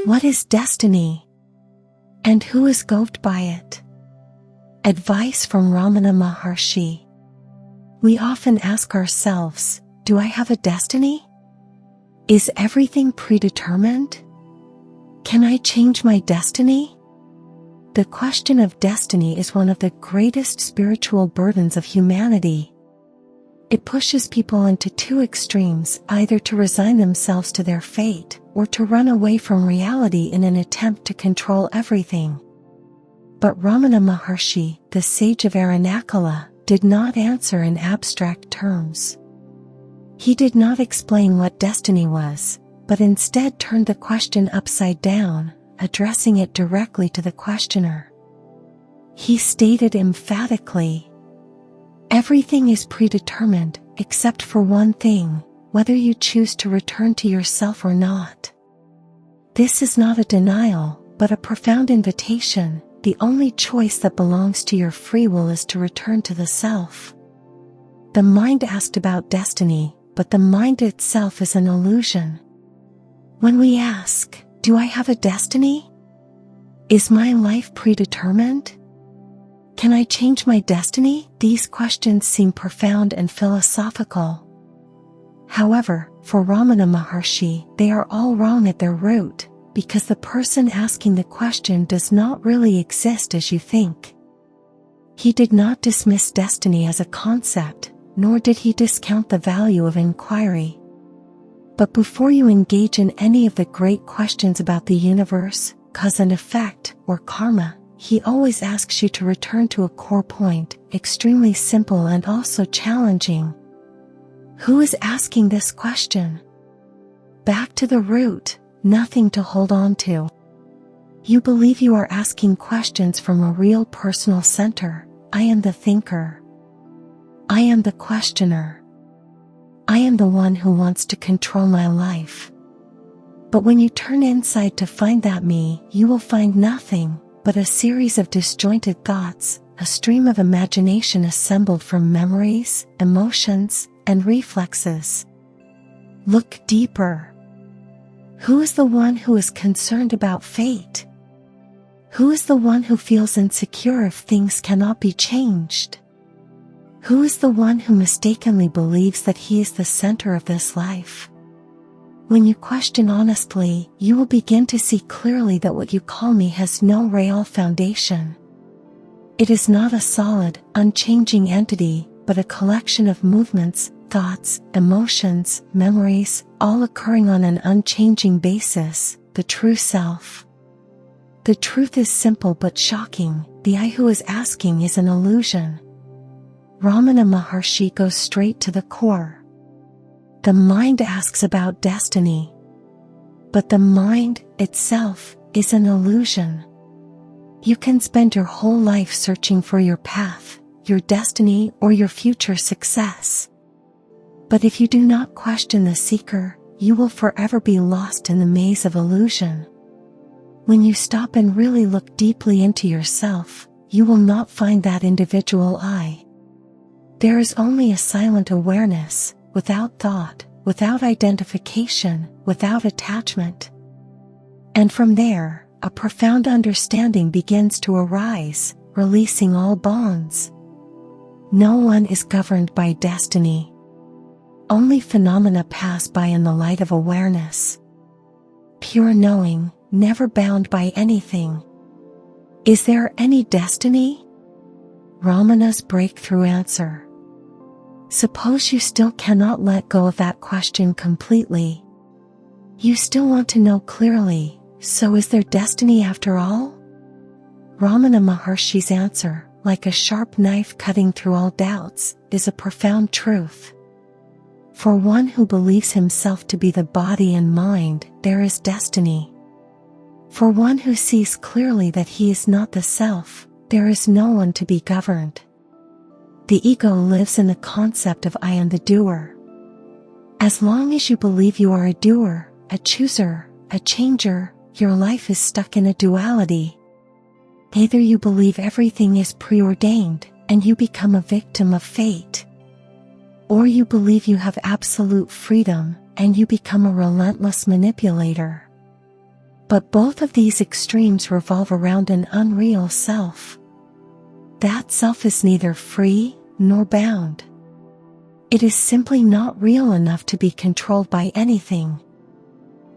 What is destiny? And who is governed by it? Advice from Ramana Maharshi. We often ask ourselves, do I have a destiny? Is everything predetermined? Can I change my destiny? The question of destiny is one of the greatest spiritual burdens of humanity. It pushes people into two extremes, either to resign themselves to their fate, or to run away from reality in an attempt to control everything. But Ramana Maharshi, the sage of Aranakula, did not answer in abstract terms. He did not explain what destiny was, but instead turned the question upside down, addressing it directly to the questioner. He stated emphatically, everything is predetermined, except for one thing, whether you choose to return to yourself or not. This is not a denial, but a profound invitation. The only choice that belongs to your free will is to return to the self. The mind asked about destiny, but the mind itself is an illusion. When we ask, do I have a destiny? Is my life predetermined? Can I change my destiny? These questions seem profound and philosophical. However, for Ramana Maharshi, they are all wrong at their root, because the person asking the question does not really exist as you think. He did not dismiss destiny as a concept, nor did he discount the value of inquiry. But before you engage in any of the great questions about the universe, cause and effect, or karma, he always asks you to return to a core point, extremely simple and also challenging. Who is asking this question? Back to the root, nothing to hold on to. You believe you are asking questions from a real personal center. I am the thinker. I am the questioner. I am the one who wants to control my life. But when you turn inside to find that me, you will find nothing but a series of disjointed thoughts, a stream of imagination assembled from memories, emotions, and reflexes. Look deeper. Who is the one who is concerned about fate? Who is the one who feels insecure if things cannot be changed? Who is the one who mistakenly believes that he is the center of this life? When you question honestly, you will begin to see clearly that what you call me has no real foundation. It is not a solid, unchanging entity, but a collection of movements, thoughts, emotions, memories, all occurring on an unchanging basis, the true self. The truth is simple but shocking. The I who is asking is an illusion. Ramana Maharshi goes straight to the core. The mind asks about destiny. But the mind itself is an illusion. You can spend your whole life searching for your path, your destiny, or your future success. But if you do not question the seeker, you will forever be lost in the maze of illusion. When you stop and really look deeply into yourself, you will not find that individual I. There is only a silent awareness, without thought, without identification, without attachment. And from there, a profound understanding begins to arise, releasing all bonds. No one is governed by destiny. Only phenomena pass by in the light of awareness. Pure knowing, never bound by anything. Is there any destiny? Ramana's breakthrough answer. Suppose you still cannot let go of that question completely. You still want to know clearly, so is there destiny after all? Ramana Maharshi's answer, like a sharp knife cutting through all doubts, is a profound truth. For one who believes himself to be the body and mind, there is destiny. For one who sees clearly that he is not the self, there is no one to be governed. The ego lives in the concept of I am the doer. As long as you believe you are a doer, a chooser, a changer, your life is stuck in a duality. Either you believe everything is preordained, and you become a victim of fate. Or you believe you have absolute freedom, and you become a relentless manipulator. But both of these extremes revolve around an unreal self. That self is neither free nor bound. It is simply not real enough to be controlled by anything.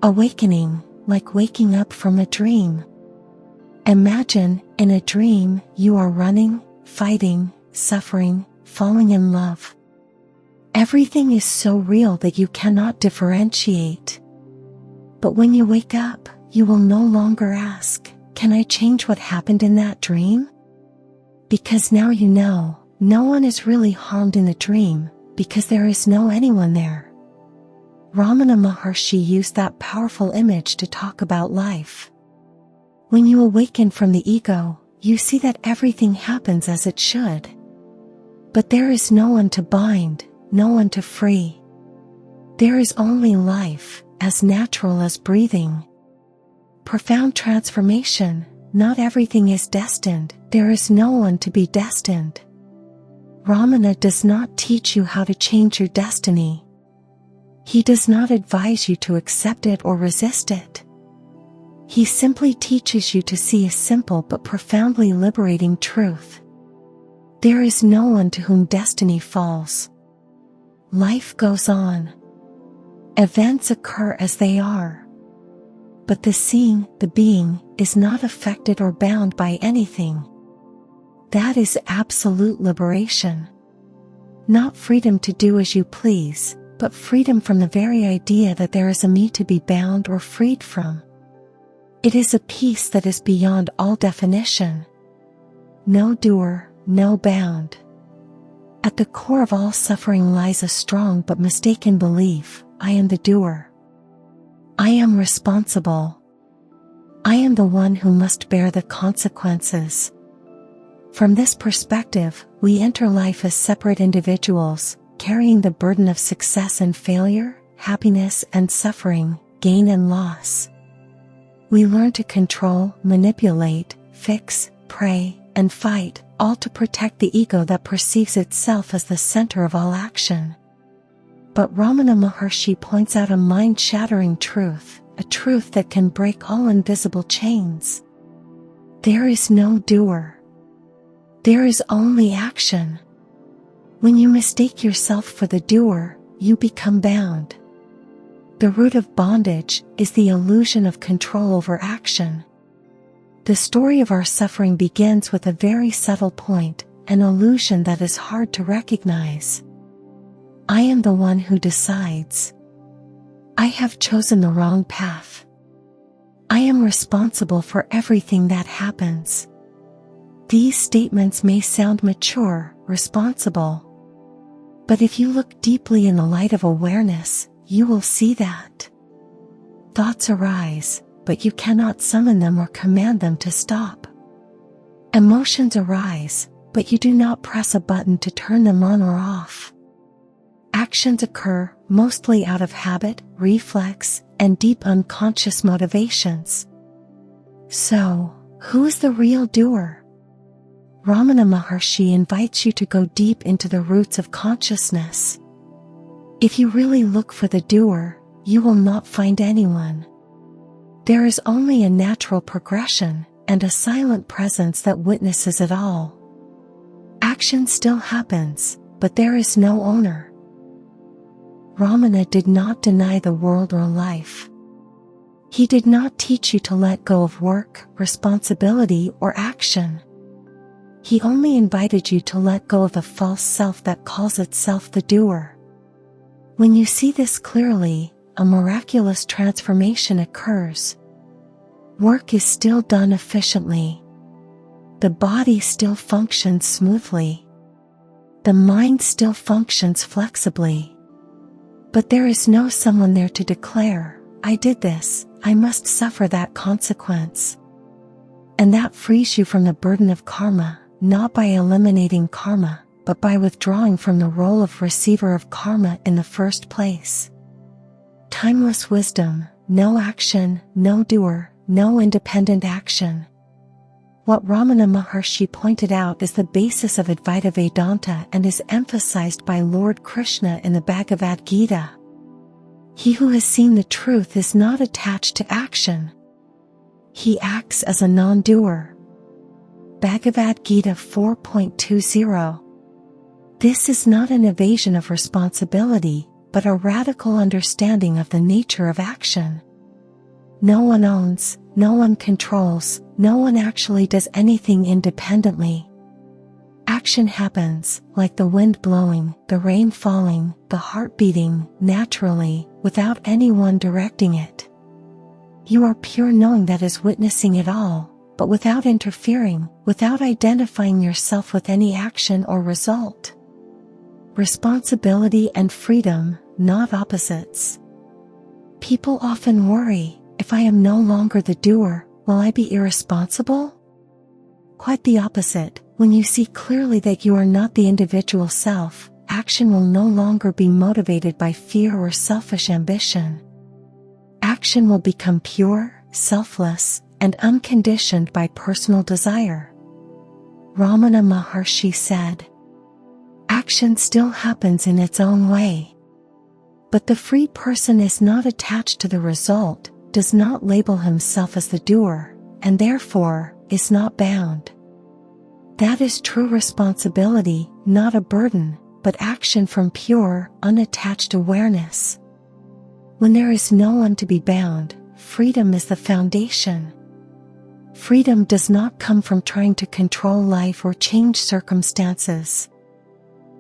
Awakening, like waking up from a dream. Imagine, in a dream, you are running, fighting, suffering, falling in love. Everything is so real that you cannot differentiate. But when you wake up, you will no longer ask, "Can I change what happened in that dream?" Because now you know, no one is really harmed in the dream, because there is no anyone there. Ramana Maharshi used that powerful image to talk about life. When you awaken from the ego, you see that everything happens as it should. But there is no one to bind, no one to free. There is only life, as natural as breathing. Profound transformation. Not everything is destined, there is no one to be destined. Ramana does not teach you how to change your destiny. He does not advise you to accept it or resist it. He simply teaches you to see a simple but profoundly liberating truth. There is no one to whom destiny falls. Life goes on. Events occur as they are. But the seeing, the being, is not affected or bound by anything. That is absolute liberation. Not freedom to do as you please, but freedom from the very idea that there is a me to be bound or freed from. It is a peace that is beyond all definition. No doer, no bound. At the core of all suffering lies a strong but mistaken belief: I am the doer. I am responsible. I am the one who must bear the consequences. From this perspective, we enter life as separate individuals, carrying the burden of success and failure, happiness and suffering, gain and loss. We learn to control, manipulate, fix, pray, and fight, all to protect the ego that perceives itself as the center of all action. But Ramana Maharshi points out a mind-shattering truth, a truth that can break all invisible chains. There is no doer. There is only action. When you mistake yourself for the doer, you become bound. The root of bondage is the illusion of control over action. The story of our suffering begins with a very subtle point, an illusion that is hard to recognize. I am the one who decides. I have chosen the wrong path. I am responsible for everything that happens. These statements may sound mature, responsible. But if you look deeply in the light of awareness, you will see that thoughts arise, but you cannot summon them or command them to stop. Emotions arise, but you do not press a button to turn them on or off. Actions occur, mostly out of habit, reflex, and deep unconscious motivations. So, who is the real doer? Ramana Maharshi invites you to go deep into the roots of consciousness. If you really look for the doer, you will not find anyone. There is only a natural progression, and a silent presence that witnesses it all. Action still happens, but there is no owner. Ramana did not deny the world or life. He did not teach you to let go of work, responsibility, or action. He only invited you to let go of the false self that calls itself the doer. When you see this clearly, a miraculous transformation occurs. Work is still done efficiently. The body still functions smoothly. The mind still functions flexibly. But there is no someone there to declare, I did this, I must suffer that consequence. And that frees you from the burden of karma, not by eliminating karma, but by withdrawing from the role of receiver of karma in the first place. Timeless wisdom, no action, no doer, no independent action. What Ramana Maharshi pointed out is the basis of Advaita Vedanta and is emphasized by Lord Krishna in the Bhagavad Gita. He who has seen the truth is not attached to action. he acts as a non-doer. Bhagavad Gita 4.20. This is not an evasion of responsibility, but a radical understanding of the nature of action. No one owns, no one controls, no one actually does anything independently. Action happens, like the wind blowing, the rain falling, the heart beating, naturally, without anyone directing it. You are pure knowing that is witnessing it all, but without interfering, without identifying yourself with any action or result. Responsibility and freedom, not opposites. People often worry, if I am no longer the doer, will I be irresponsible? Quite the opposite. When you see clearly that you are not the individual self, action will no longer be motivated by fear or selfish ambition. Action will become pure, selfless, and unconditioned by personal desire. Ramana Maharshi said, "Action still happens in its own way. But the free person is not attached to the result, does not label himself as the doer, and therefore, is not bound." That is true responsibility, not a burden, but action from pure, unattached awareness. When there is no one to be bound, freedom is the foundation. Freedom does not come from trying to control life or change circumstances.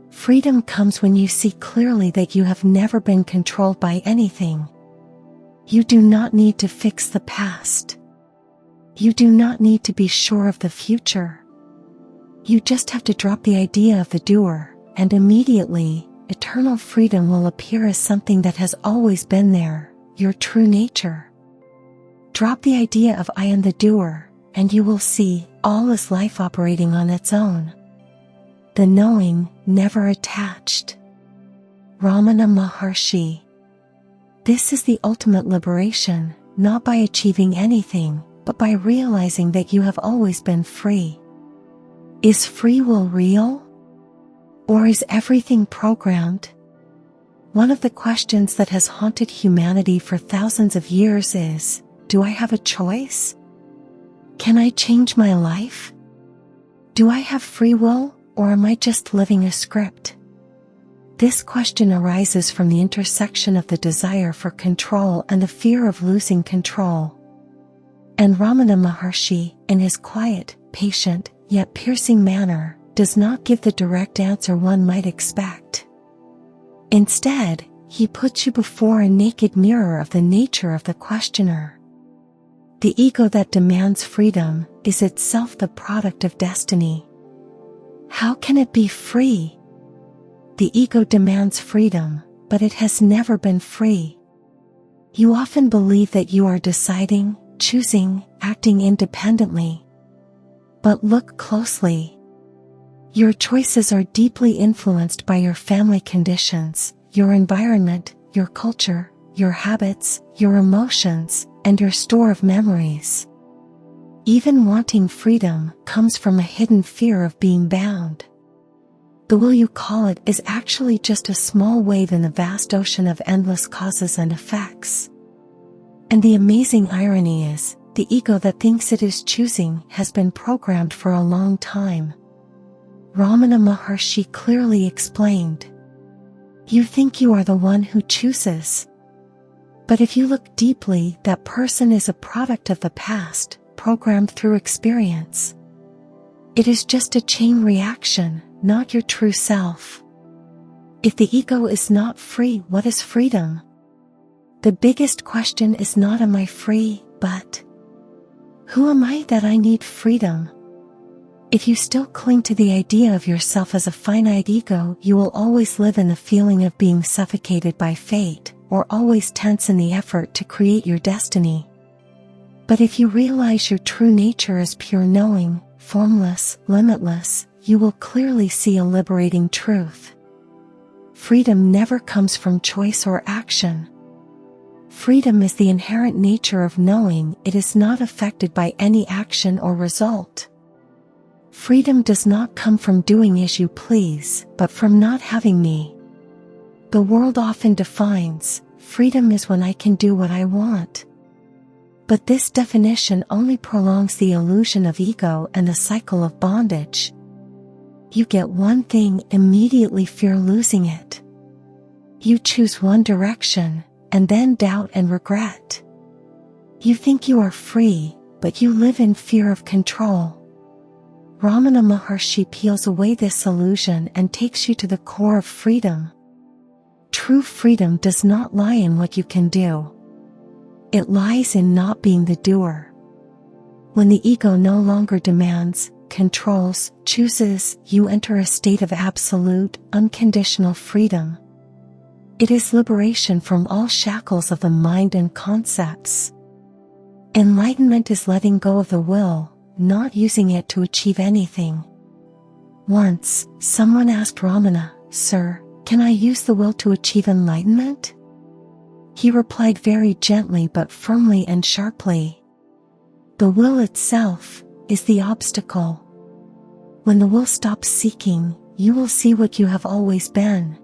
Freedom comes when you see clearly that you have never been controlled by anything. You do not need to fix the past. You do not need to be sure of the future. You just have to drop the idea of the doer, and immediately, eternal freedom will appear as something that has always been there, your true nature. Drop the idea of I am the doer, and you will see all is life operating on its own. The knowing, never attached. Ramana Maharshi. This is the ultimate liberation, not by achieving anything, but by realizing that you have always been free. Is free will real? Or is everything programmed? One of the questions that has haunted humanity for thousands of years is, do I have a choice? Can I change my life? Do I have free will, or am I just living a script? This question arises from the intersection of the desire for control and the fear of losing control. And Ramana Maharshi, in his quiet, patient, yet piercing manner, does not give the direct answer one might expect. Instead, he puts you before a naked mirror of the nature of the questioner. The ego that demands freedom is itself the product of destiny. How can it be free? The ego demands freedom, but it has never been free. You often believe that you are deciding, choosing, acting independently. But look closely. Your choices are deeply influenced by your family conditions, your environment, your culture, your habits, your emotions, and your store of memories. Even wanting freedom comes from a hidden fear of being bound. The will you call it is actually just a small wave in the vast ocean of endless causes and effects. And the amazing irony is, the ego that thinks it is choosing has been programmed for a long time. Ramana Maharshi clearly explained. You think you are the one who chooses. But if you look deeply, that person is a product of the past, programmed through experience. It is just a chain reaction, not your true self. If the ego is not free, what is freedom? The biggest question is not am I free, but who am I that I need freedom? If you still cling to the idea of yourself as a finite ego, you will always live in the feeling of being suffocated by fate, or always tense in the effort to create your destiny. But if you realize your true nature as pure knowing, formless, limitless, you will clearly see a liberating truth. Freedom never comes from choice or action. Freedom is the inherent nature of knowing. It is not affected by any action or result. Freedom does not come from doing as you please, but from not having me. The world often defines, freedom is when I can do what I want. But this definition only prolongs the illusion of ego and the cycle of bondage. You get one thing, immediately fear losing it. You choose one direction, and then doubt and regret. You think you are free, but you live in fear of control. Ramana Maharshi peels away this illusion and takes you to the core of freedom. True freedom does not lie in what you can do. It lies in not being the doer. When the ego no longer demands, controls, chooses, you enter a state of absolute, unconditional freedom. It is liberation from all shackles of the mind and concepts. Enlightenment is letting go of the will, not using it to achieve anything. Once, someone asked Ramana, "Sir, can I use the will to achieve enlightenment?" He replied very gently but firmly and sharply, "The will itself is the obstacle. When the will stops seeking, you will see what you have always been."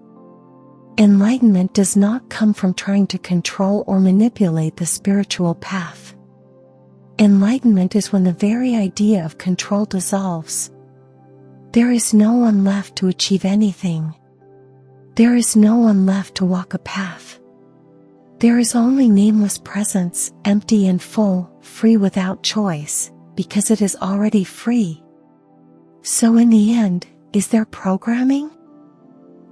Enlightenment does not come from trying to control or manipulate the spiritual path. Enlightenment is when the very idea of control dissolves. There is no one left to achieve anything. There is no one left to walk a path. There is only nameless presence, empty and full, free without choice, because it is already free. So in the end, is there programming?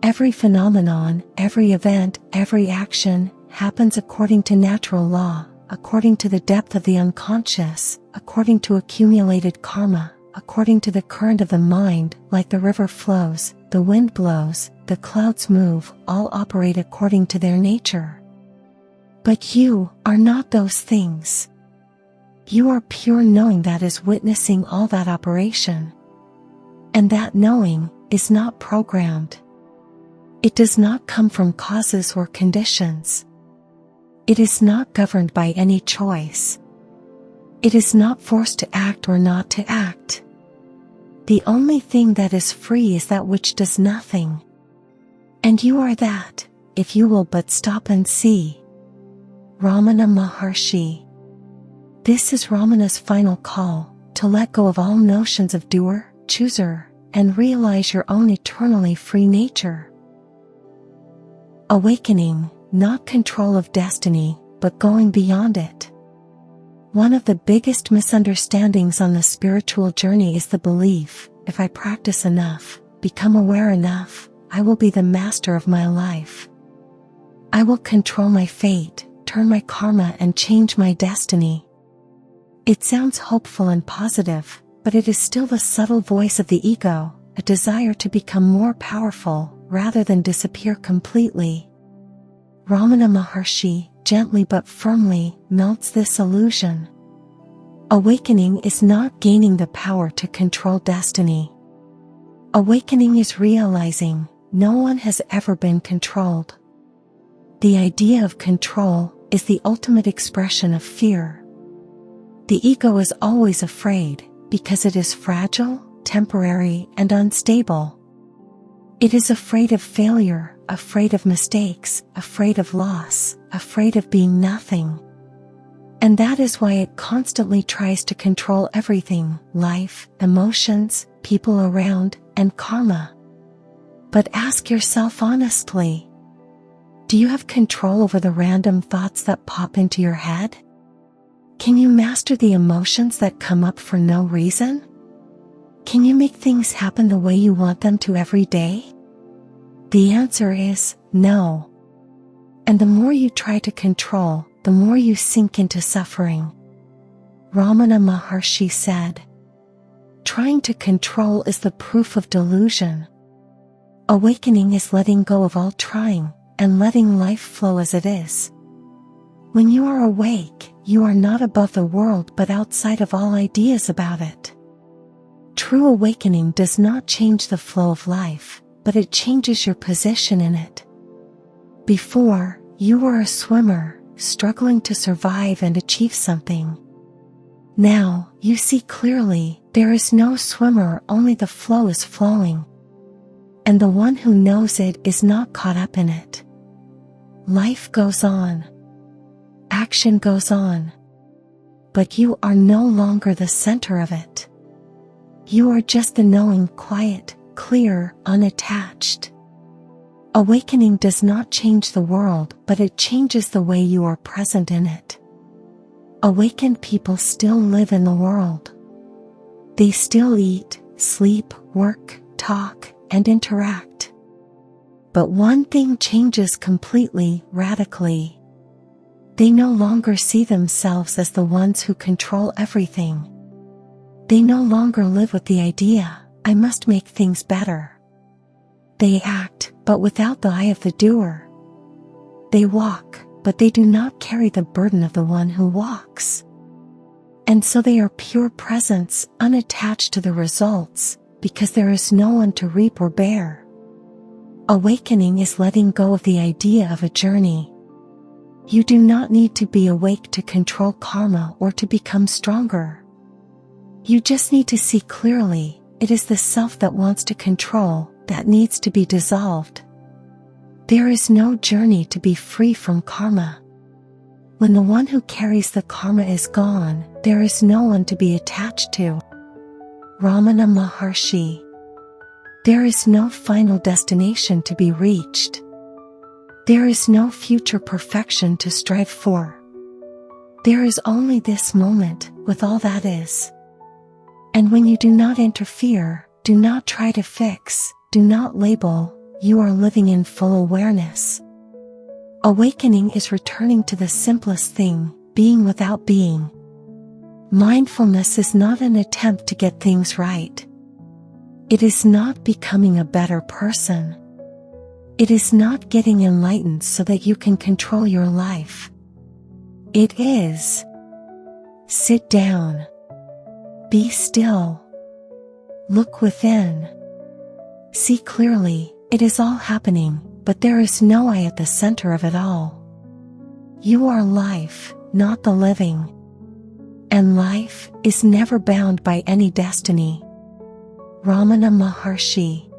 Every phenomenon, every event, every action, happens according to natural law, according to the depth of the unconscious, according to accumulated karma, according to the current of the mind, like the river flows, the wind blows, the clouds move, all operate according to their nature. But you are not those things. You are pure knowing that is witnessing all that operation. And that knowing is not programmed. It does not come from causes or conditions. It is not governed by any choice. It is not forced to act or not to act. The only thing that is free is that which does nothing. And you are that, if you will but stop and see. Ramana Maharshi. This is Ramana's final call, to let go of all notions of doer, chooser, and realize your own eternally free nature. Awakening, not control of destiny, but going beyond it. One of the biggest misunderstandings on the spiritual journey is the belief, if I practice enough, become aware enough, I will be the master of my life. I will control my fate, turn my karma and change my destiny. It sounds hopeful and positive, but it is still the subtle voice of the ego, a desire to become more powerful, rather than disappear completely. Ramana Maharshi, gently but firmly, melts this illusion. Awakening is not gaining the power to control destiny. Awakening is realizing, no one has ever been controlled. The idea of control is the ultimate expression of fear. The ego is always afraid, because it is fragile, temporary, and unstable. It is afraid of failure, afraid of mistakes, afraid of loss, afraid of being nothing. And that is why it constantly tries to control everything, life, emotions, people around, and karma. But ask yourself honestly, do you have control over the random thoughts that pop into your head? Can you master the emotions that come up for no reason? Can you make things happen the way you want them to every day? The answer is no. And the more you try to control, the more you sink into suffering. Ramana Maharshi said, trying to control is the proof of delusion. Awakening is letting go of all trying, and letting life flow as it is. When you are awake, you are not above the world but outside of all ideas about it. True awakening does not change the flow of life, but it changes your position in it. Before, you were a swimmer, struggling to survive and achieve something. Now, you see clearly, there is no swimmer, only the flow is flowing. And the one who knows it is not caught up in it. Life goes on. Action goes on. but you are no longer the center of it. You are just the knowing, quiet, clear, unattached. Awakening does not change the world, but it changes the way you are present in it. Awakened people still live in the world. They still eat, sleep, work, talk, and interact. But one thing changes completely, radically. They no longer see themselves as the ones who control everything. They no longer live with the idea, I must make things better. They act, but without the eye of the doer. They walk, but they do not carry the burden of the one who walks. And so they are pure presence, unattached to the results, because there is no one to reap or bear. Awakening is letting go of the idea of a journey. You do not need to be awake to control karma or to become stronger. You just need to see clearly, it is the self that wants to control, that needs to be dissolved. There is no journey to be free from karma. When the one who carries the karma is gone, there is no one to be attached to. Ramana Maharshi. There is no final destination to be reached. There is no future perfection to strive for. There is only this moment, with all that is. And when you do not interfere, do not try to fix, do not label, you are living in full awareness. Awakening is returning to the simplest thing, being without being. Mindfulness is not an attempt to get things right. It is not becoming a better person. It is not getting enlightened so that you can control your life. It is, sit down. Be still. Look within. See clearly, it is all happening, but there is no I at the center of it all. You are life, not the living. And life is never bound by any destiny. Ramana Maharshi.